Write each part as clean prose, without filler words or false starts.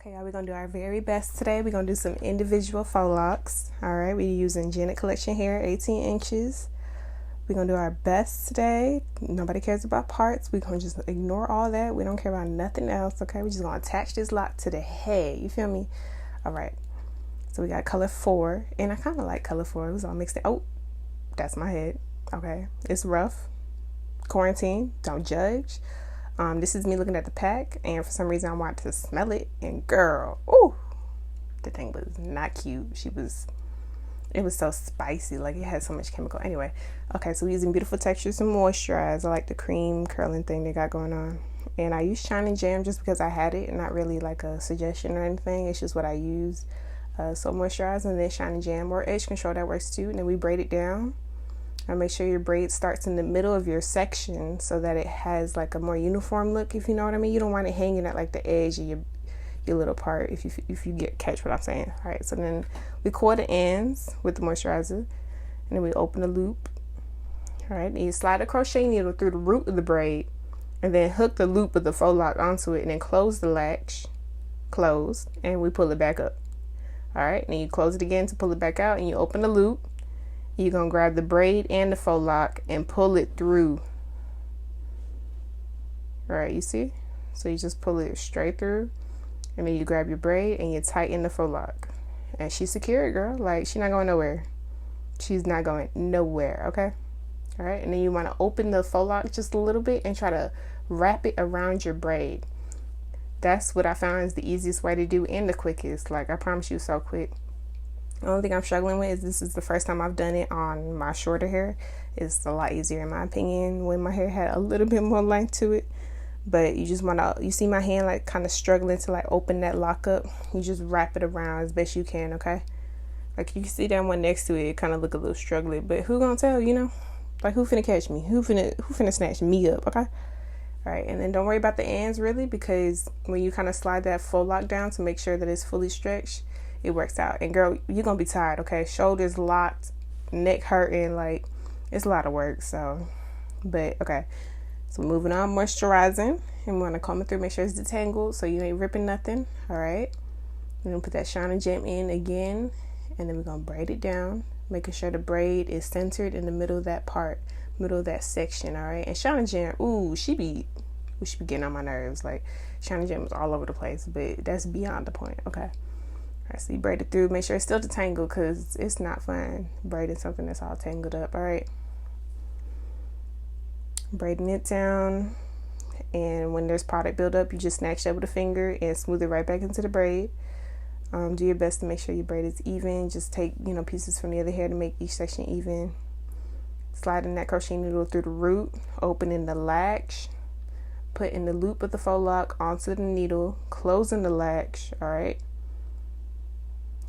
Okay, y'all, we're gonna do our very best today. We're gonna do some individual faux locks. All right, we're using Janet Collection hair, 18 inches. We're gonna do our best today. Nobody cares about parts. We're gonna just ignore all that. We don't care about nothing else. Okay, we're just gonna attach this lock to the head. You feel me? All right. So we got color 4, and I kind of like color 4. It was all mixed in. Oh, that's my head. Okay, it's rough. Quarantine. Don't judge. This is me looking at the pack, and for some reason I wanted to smell it, and girl, ooh, the thing was not cute. It was so spicy, like it had so much chemical. Anyway, okay, so we're using Beautiful Textures and Moisturize. I like the cream curling thing they got going on, and I use Shine and Jam just because I had it, and not really like a suggestion or anything. It's just what I use. So Moisturize and then Shine and Jam, or Edge Control, that works too. And then we braid it down. And make sure your braid starts in the middle of your section so that it has like a more uniform look, if you know what I mean. You don't want it hanging at like the edge of your little part, if you catch what I'm saying. All right, so then we coil the ends with the moisturizer, and then we open the loop. All right, and you slide a crochet needle through the root of the braid, and then hook the loop of the faux lock onto it, and then close the latch, and we pull it back up. All right, and then you close it again to pull it back out, and you open the loop. You're going to grab the braid and the faux lock and pull it through. All right, you see? So you just pull it straight through, and then you grab your braid and you tighten the faux lock. And she's secure, girl. Like, she's not going nowhere. She's not going nowhere, okay? All right, and then you want to open the faux lock just a little bit and try to wrap it around your braid. That's what I found is the easiest way to do and the quickest. Like, I promise you, so quick. The only thing I'm struggling with is this is the first time I've done it on my shorter hair. It's a lot easier in my opinion when my hair had a little bit more length to it. But you just want to, you see my hand like kind of struggling to like open that lock up. You just wrap it around as best you can, okay? Like you can see that one next to it kind of look a little struggling. But who gonna tell, you know? Like who finna catch me? Who finna snatch me up, okay? All right, and then don't worry about the ends really, because when you kind of slide that faux lock down to make sure that it's fully stretched, it works out. And girl, you're gonna be tired, okay? Shoulders locked, neck hurting, like it's a lot of work. So, but okay, so moving on, moisturizing, and we want to comb it through, make sure it's detangled so you ain't ripping nothing. All right, we're gonna put that Shine and Jam in again, and then we're gonna braid it down, making sure the braid is centered in the middle of that part, middle of that section. All right, and Shine and Jam, ooh, she be getting on my nerves. Like Shine and Jam is all over the place, but that's beyond the point. Okay. All right, so you braid it through. Make sure it's still detangled because it's not fun braiding something that's all tangled up. All right. Braiding it down. And when there's product buildup, you just snatch that with a finger and smooth it right back into the braid. Do your best to make sure your braid is even. Just take, pieces from the other hair to make each section even. Sliding that crochet needle through the root, opening the latch, putting the loop of the faux lock onto the needle, closing the latch. All right.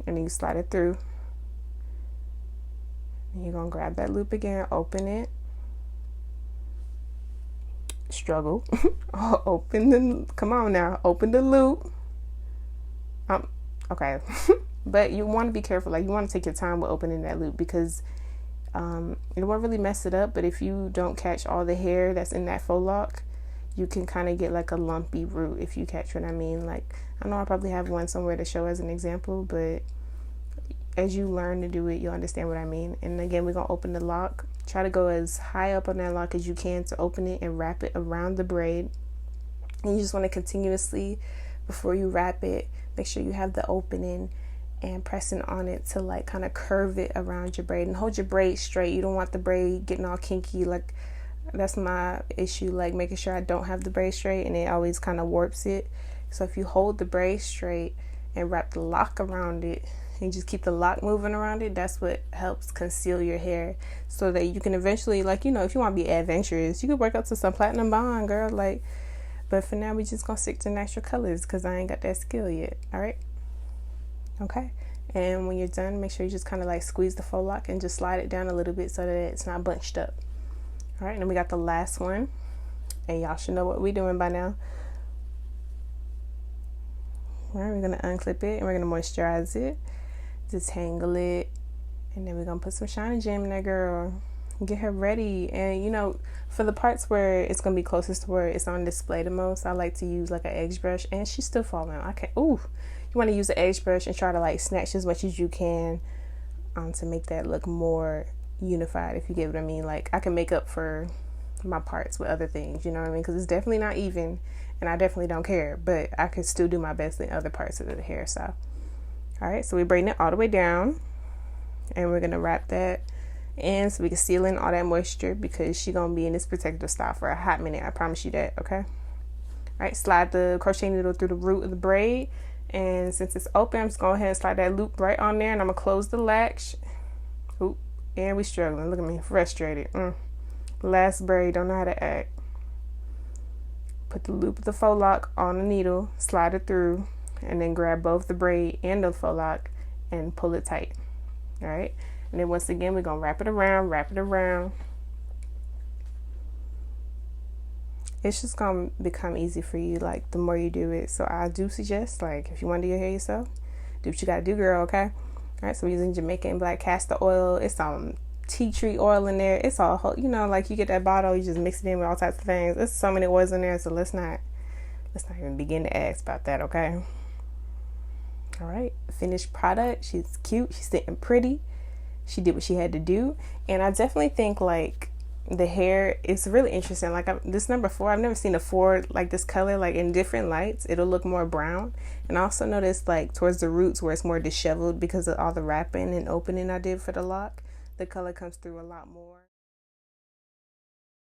And then you slide it through. And you're going to grab that loop again, open it. Struggle. Come on now, open the loop. Okay. But you want to be careful. Like you want to take your time with opening that loop because it won't really mess it up. But if you don't catch all the hair that's in that faux lock, you can kind of get like a lumpy root, if you catch what I mean. Like, I know I probably have one somewhere to show as an example, but as you learn to do it, you'll understand what I mean. And again, we're going to open the lock. Try to go as high up on that lock as you can to open it and wrap it around the braid. And you just want to continuously, before you wrap it, make sure you have the opening and pressing on it to like kind of curve it around your braid and hold your braid straight. You don't want the braid getting all kinky. Like that's my issue, like making sure I don't have the braid straight and it always kind of warps it. So if you hold the braid straight and wrap the lock around it and just keep the lock moving around it, that's what helps conceal your hair so that you can eventually, like, if you want to be adventurous, you could work up to some platinum bond, girl. Like, but for now we just gonna stick to natural colors because I ain't got that skill yet. All right, okay. And when you're done, make sure you just kind of like squeeze the faux lock and just slide it down a little bit so that it's not bunched up. All right, and then we got the last one, and y'all should know what we're doing by now. All right, we're gonna unclip it and we're gonna moisturize it, detangle it, and then we're gonna put some Shine and Jam in there, girl. get her ready. And you know, for the parts where it's gonna be closest to where it's on display the most, I like to use like an edge brush. And she's still falling out. I can't. Ooh, you want to use the edge brush and try to like snatch as much as you can to make that look more unified, if you get what I mean. Like, I can make up for my parts with other things, you know what I mean? Because it's definitely not even, and I definitely don't care, but I can still do my best in other parts of the hairstyle. All right, so we bring it all the way down, and we're gonna wrap that in so we can seal in all that moisture, because she's gonna be in this protective style for a hot minute. I promise you that. Okay. All right, slide the crochet needle through the root of the braid, and since it's open, I'm just going to go ahead and slide that loop right on there, and I'm gonna close the latch. Oop, and we struggling. Look at me, frustrated. Last braid, don't know how to act. Put the loop of the faux lock on the needle, slide it through, and then grab both the braid and the faux lock and pull it tight. All right, and then once again, we're gonna wrap it around. It's just gonna become easy for you, like, the more you do it. So I do suggest, like, if you want to do your hair yourself, do what you gotta do, girl. Okay. All right, so we're using Jamaican black castor oil. It's tea tree oil in there. It's all whole, you know, like, you get that bottle, you just mix it in with all types of things. There's so many oils in there, so let's not even begin to ask about that. Okay. All right, finished product. She's cute, she's sitting pretty, she did what she had to do. And I definitely think, like, the hair is really interesting. Like, this number 4, I've never seen a 4 like this color, like in different lights it'll look more brown. And I also noticed, like, towards the roots where it's more disheveled because of all the wrapping and opening I did for the lock, the color comes through a lot more.